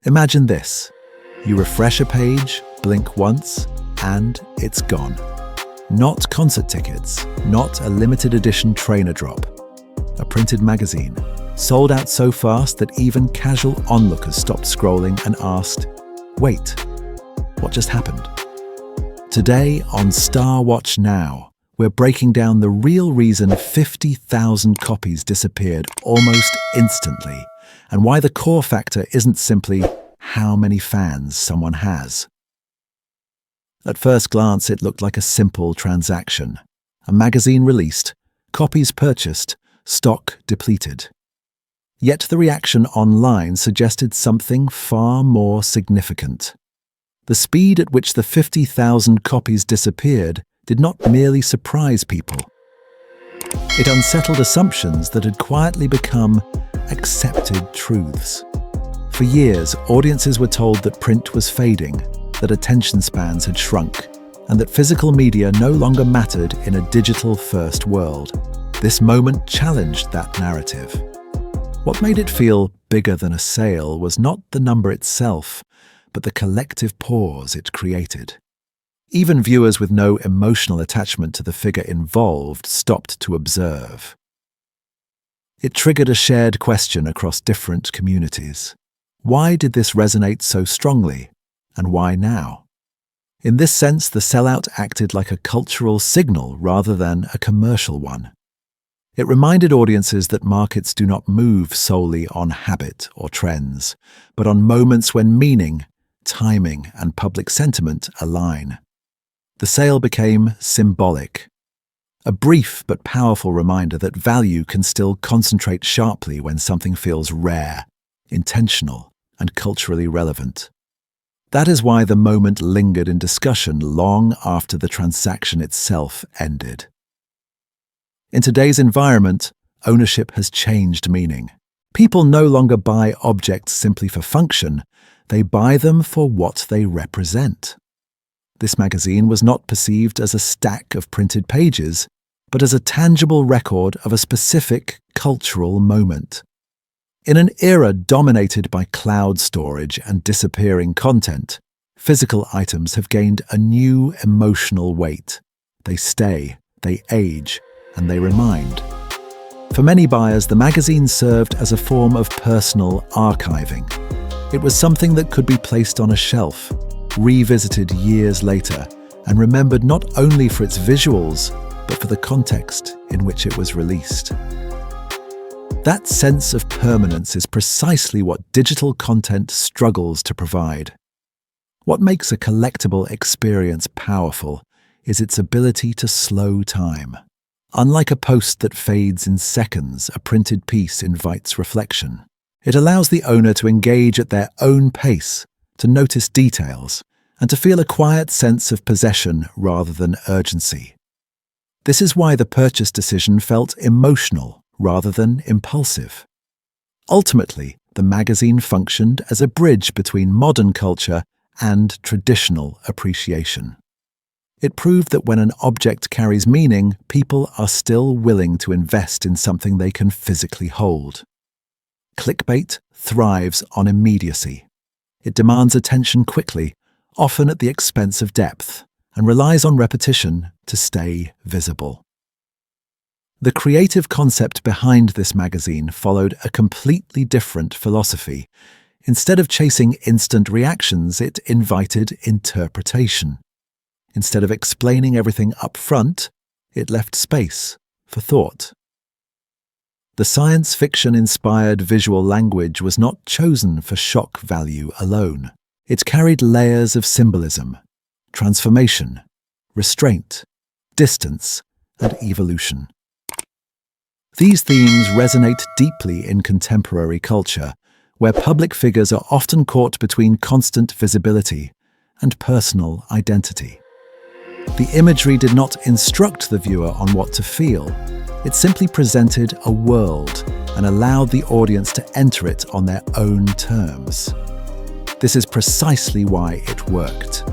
Imagine this. You refresh a page, blink once, and it's gone. Not concert tickets, not a limited edition trainer drop. A printed magazine, sold out so fast that even casual onlookers stopped scrolling and asked, "Wait, what just happened?" Today on StarWatch Now, we're breaking down the real reason 50,000 copies disappeared almost instantly, and why the core factor isn't simply how many fans someone has. At first glance, it looked like a simple transaction. A magazine released, copies purchased, stock depleted. Yet the reaction online suggested something far more significant. The speed at which the 50,000 copies disappeared did not merely surprise people. It unsettled assumptions that had quietly become accepted truths. For years, audiences were told that print was fading, that attention spans had shrunk, and that physical media no longer mattered in a digital-first world. This moment challenged that narrative. What made it feel bigger than a sale was not the number itself, but the collective pause it created. Even viewers with no emotional attachment to the figure involved stopped to observe. It triggered a shared question across different communities. Why did this resonate so strongly, and why now? In this sense, the sellout acted like a cultural signal rather than a commercial one. It reminded audiences that markets do not move solely on habit or trends, but on moments when meaning, timing, and public sentiment align. The sale became symbolic, a brief but powerful reminder that value can still concentrate sharply when something feels rare, intentional, and culturally relevant. That is why the moment lingered in discussion long after the transaction itself ended. In today's environment, ownership has changed meaning. People no longer buy objects simply for function, they buy them for what they represent. This magazine was not perceived as a stack of printed pages, but as a tangible record of a specific cultural moment. In an era dominated by cloud storage and disappearing content, physical items have gained a new emotional weight. They stay, they age, and they remind. For many buyers, the magazine served as a form of personal archiving. It was something that could be placed on a shelf, revisited years later, and remembered not only for its visuals, but for the context in which it was released. That sense of permanence is precisely what digital content struggles to provide. What makes a collectible experience powerful is its ability to slow time. Unlike a post that fades in seconds, a printed piece invites reflection. It allows the owner to engage at their own pace, to notice details, and to feel a quiet sense of possession rather than urgency. This is why the purchase decision felt emotional rather than impulsive. Ultimately, the magazine functioned as a bridge between modern culture and traditional appreciation. It proved that when an object carries meaning, people are still willing to invest in something they can physically hold. Clickbait thrives on immediacy. It demands attention quickly, often at the expense of depth, and relies on repetition to stay visible. The creative concept behind this magazine followed a completely different philosophy. Instead of chasing instant reactions, it invited interpretation. Instead of explaining everything up front, it left space for thought. The science fiction-inspired visual language was not chosen for shock value alone. It carried layers of symbolism, transformation, restraint, distance, and evolution. These themes resonate deeply in contemporary culture, where public figures are often caught between constant visibility and personal identity. The imagery did not instruct the viewer on what to feel. It simply presented a world and allowed the audience to enter it on their own terms. This is precisely why it worked.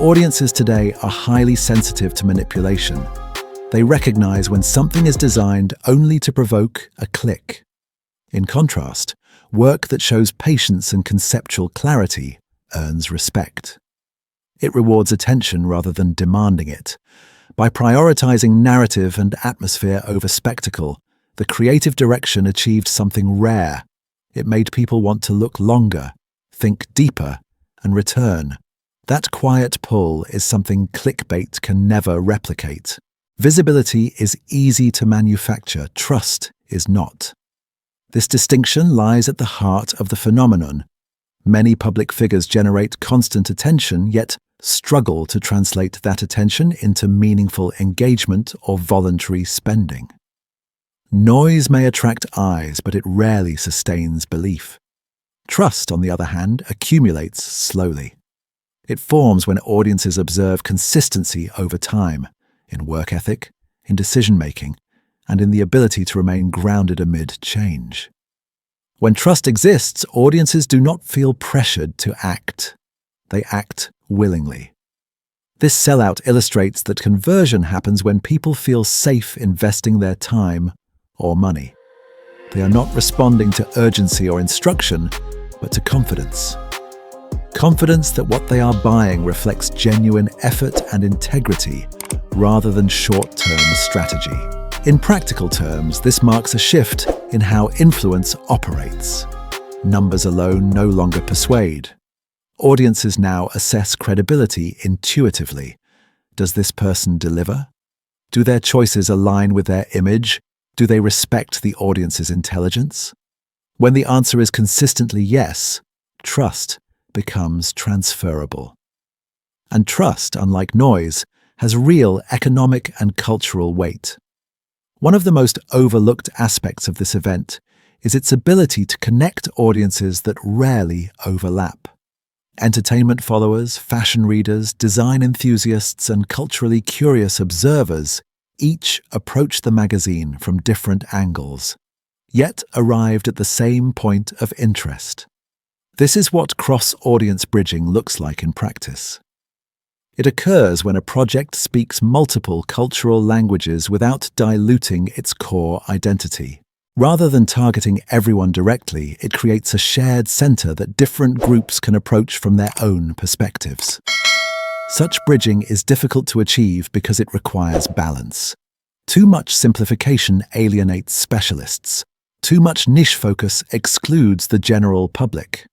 Audiences today are highly sensitive to manipulation. They recognize when something is designed only to provoke a click. In contrast, Work that shows patience and conceptual clarity earns respect. It rewards attention rather than demanding it. By prioritizing narrative and atmosphere over spectacle, the creative direction achieved something rare. It made people want to look longer, think deeper, and return. That quiet pull is something clickbait can never replicate. Visibility is easy to manufacture, trust is not. This distinction lies at the heart of the phenomenon. Many public figures generate constant attention, yet struggle to translate that attention into meaningful engagement or voluntary spending. Noise may attract eyes, but it rarely sustains belief. Trust, on the other hand, accumulates slowly. It forms when audiences observe consistency over time, in work ethic, in decision-making, and in the ability to remain grounded amid change. When trust exists, audiences do not feel pressured to act. They act willingly. This sellout illustrates that conversion happens when people feel safe investing their time or money. They are not responding to urgency or instruction, but to confidence. Confidence that what they are buying reflects genuine effort and integrity rather than short-term strategy. In practical terms, this marks a shift in how influence operates. Numbers alone no longer persuade. Audiences now assess credibility intuitively. Does this person deliver? Do their choices align with their image? Do they respect the audience's intelligence? When the answer is consistently yes, trust becomes transferable. And trust, unlike noise, has real economic and cultural weight. One of the most overlooked aspects of this event is its ability to connect audiences that rarely overlap. Entertainment followers, fashion readers, design enthusiasts, and culturally curious observers each approached the magazine from different angles, yet arrived at the same point of interest. This is what cross-audience bridging looks like in practice. It occurs when a project speaks multiple cultural languages without diluting its core identity. Rather than targeting everyone directly, it creates a shared center that different groups can approach from their own perspectives. Such bridging is difficult to achieve because it requires balance. Too much simplification alienates specialists. Too much niche focus excludes the general public.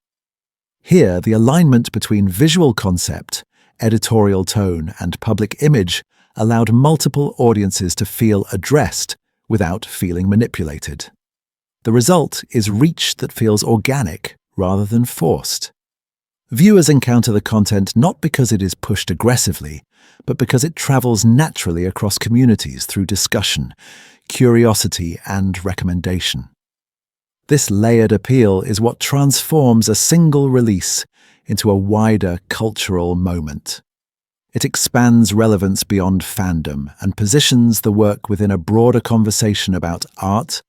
Here, the alignment between visual concept, editorial tone, and public image allowed multiple audiences to feel addressed without feeling manipulated. The result is reach that feels organic rather than forced. Viewers encounter the content not because it is pushed aggressively, but because it travels naturally across communities through discussion, curiosity, and recommendation. This layered appeal is what transforms a single release into a wider cultural moment. It expands relevance beyond fandom and positions the work within a broader conversation about art,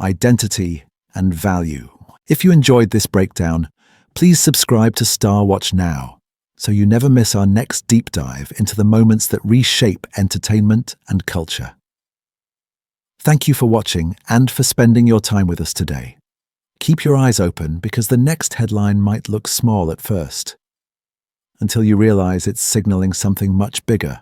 identity, and value. If you enjoyed this breakdown, please subscribe to StarWatch Now, so you never miss our next deep dive into the moments that reshape entertainment and culture. Thank you for watching and for spending your time with us today. Keep your eyes open because the next headline might look small at first, until you realize it's signaling something much bigger.